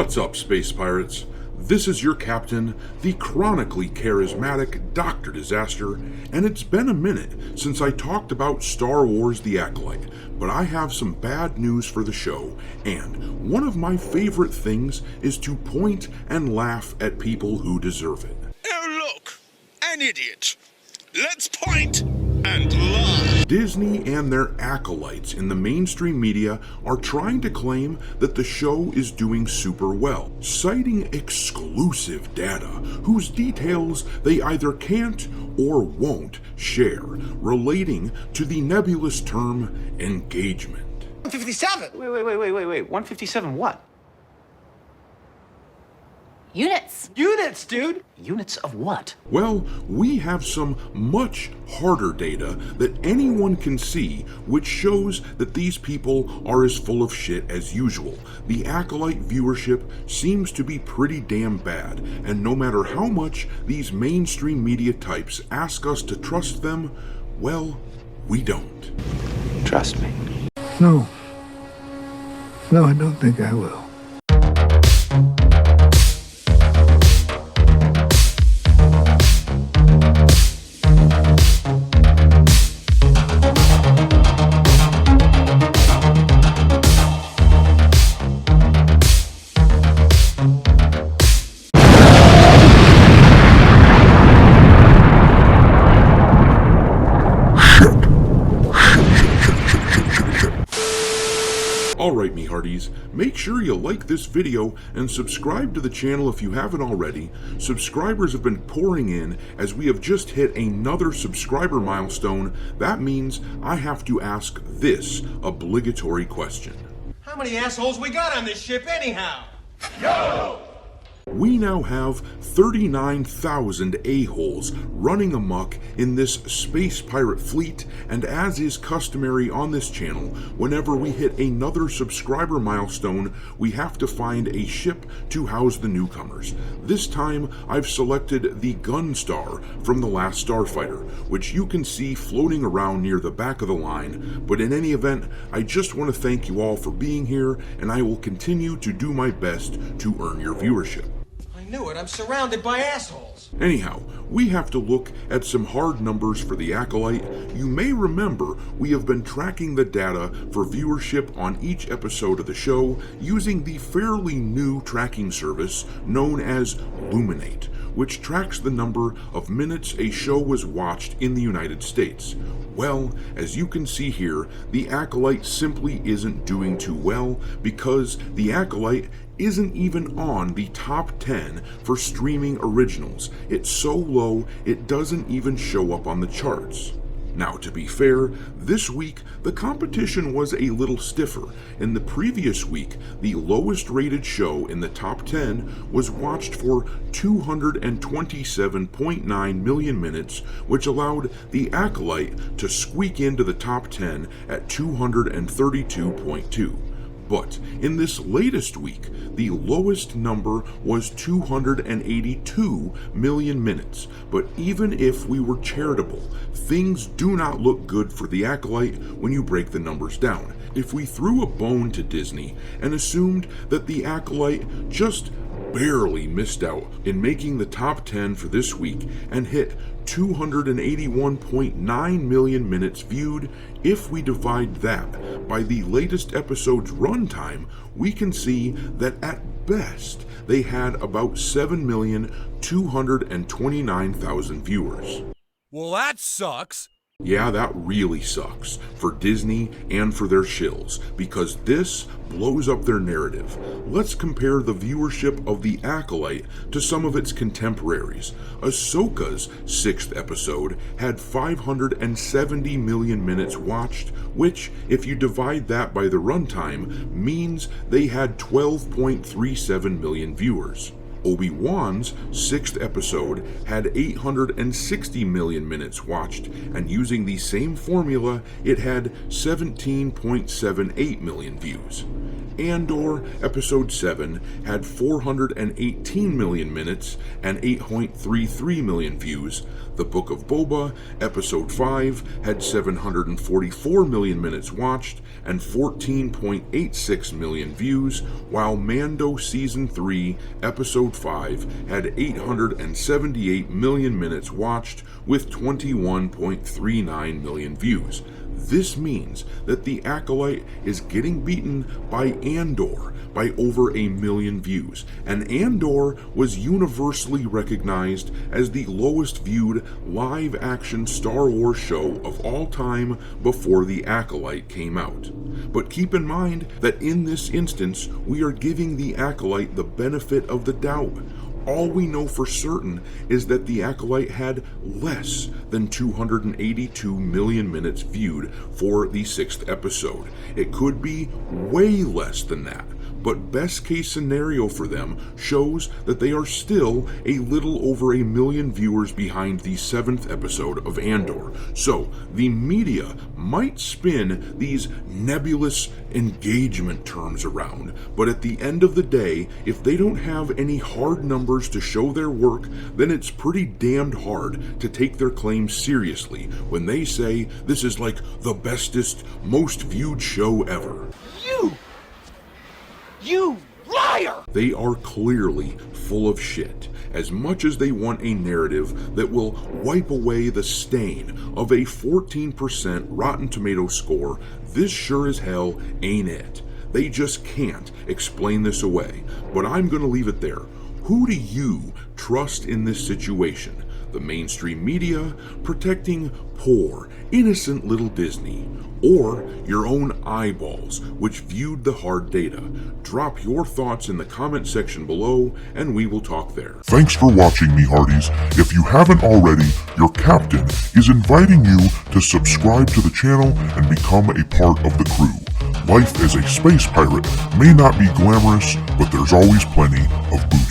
What's up, Space Pirates? This is your captain, the chronically charismatic Dr. Disaster, and it's been a minute since I talked about Star Wars The Acolyte, but I have some bad news for the show, and one of my favorite things is to point and laugh at people who deserve it. Oh look, an idiot. Let's point and laugh. Disney and their acolytes in the mainstream media are trying to claim that the show is doing super well, citing exclusive data whose details they either can't or won't share, relating to the nebulous term engagement. 157! Wait. 157 what? Units. Units, dude! Units of what? Well, we have some much harder data that anyone can see, which shows that these people are as full of shit as usual. The Acolyte viewership seems to be pretty damn bad, and no matter how much these mainstream media types ask us to trust them, well, we don't. Trust me. No, I don't think I will. Alright, me hearties, make sure you like this video and subscribe to the channel if you haven't already. Subscribers have been pouring in as we have just hit another subscriber milestone. That means I have to ask this obligatory question. How many assholes we got on this ship anyhow? We now have 39,000 a-holes running amok in this space pirate fleet, and as is customary on this channel, whenever we hit another subscriber milestone, we have to find a ship to house the newcomers. This time, I've selected the Gunstar from The Last Starfighter, which you can see floating around near the back of the line, but in any event, I just want to thank you all for being here, and I will continue to do my best to earn your viewership. I knew it, I'm surrounded by assholes. Anyhow, we have to look at some hard numbers for the Acolyte. You may remember we have been tracking the data for viewership on each episode of the show using the fairly new tracking service known as Luminate, which tracks the number of minutes a show was watched in the United States. Well, as you can see here, the Acolyte simply isn't doing too well because the Acolyte isn't even on the top 10 for streaming originals. It's so low, it doesn't even show up on the charts. Now, to be fair, this week the competition was a little stiffer. In the previous week, the lowest rated show in the top 10 was watched for 227.9 million minutes, which allowed the Acolyte to squeak into the top 10 at 232.2. But in this latest week, the lowest number was 282 million minutes. But even if we were charitable, things do not look good for the Acolyte when you break the numbers down. If we threw a bone to Disney and assumed that the Acolyte just barely missed out in making the top 10 for this week and hit 281.9 million minutes viewed, if we divide that by the latest episode's runtime, we can see that at best they had about 7,229,000 viewers. Well, that sucks. Yeah, that really sucks for Disney and for their shills, because this blows up their narrative. Let's compare the viewership of The Acolyte to some of its contemporaries. Ahsoka's 6th episode had 570 million minutes watched, which, if you divide that by the runtime, means they had 12.37 million viewers. Obi-Wan's 6th episode had 860 million minutes watched, and using the same formula, it had 17.78 million views. Andor Episode 7 had 418 million minutes and 8.33 million views. The Book of Boba Episode 5 had 744 million minutes watched and 14.86 million views, while Mando Season 3 Episode 5 had 878 million minutes watched with 21.39 million views. This means that the Acolyte is getting beaten by Andor by over 1 million views, and Andor was universally recognized as the lowest viewed live-action Star Wars show of all time before the Acolyte came out. But keep in mind that in this instance, we are giving the Acolyte the benefit of the doubt. All we know for certain is that the Acolyte had less than 282 million minutes viewed for the 6th episode. It could be way less than that, but best case scenario for them shows that they are still a little over 1 million viewers behind the 7th episode of Andor. So the media might spin these nebulous engagement terms around, but at the end of the day, if they don't have any hard numbers to show their work, then it's pretty damned hard to take their claims seriously when they say this is like the bestest, most viewed show ever. You liar! They are clearly full of shit, as much as they want a narrative that will wipe away the stain of a 14% Rotten Tomato score. This sure as hell ain't it. They just can't explain this away, but I'm gonna leave it there. Who do you trust in this situation? The mainstream media protecting poor, innocent little Disney, or your own eyeballs which viewed the hard data? Drop your thoughts in the comment section below and we will talk there. Thanks for watching, me hearties. If you haven't already, your captain is inviting you to subscribe to the channel and become a part of the crew. Life as a space pirate may not be glamorous, but there's always plenty of booty.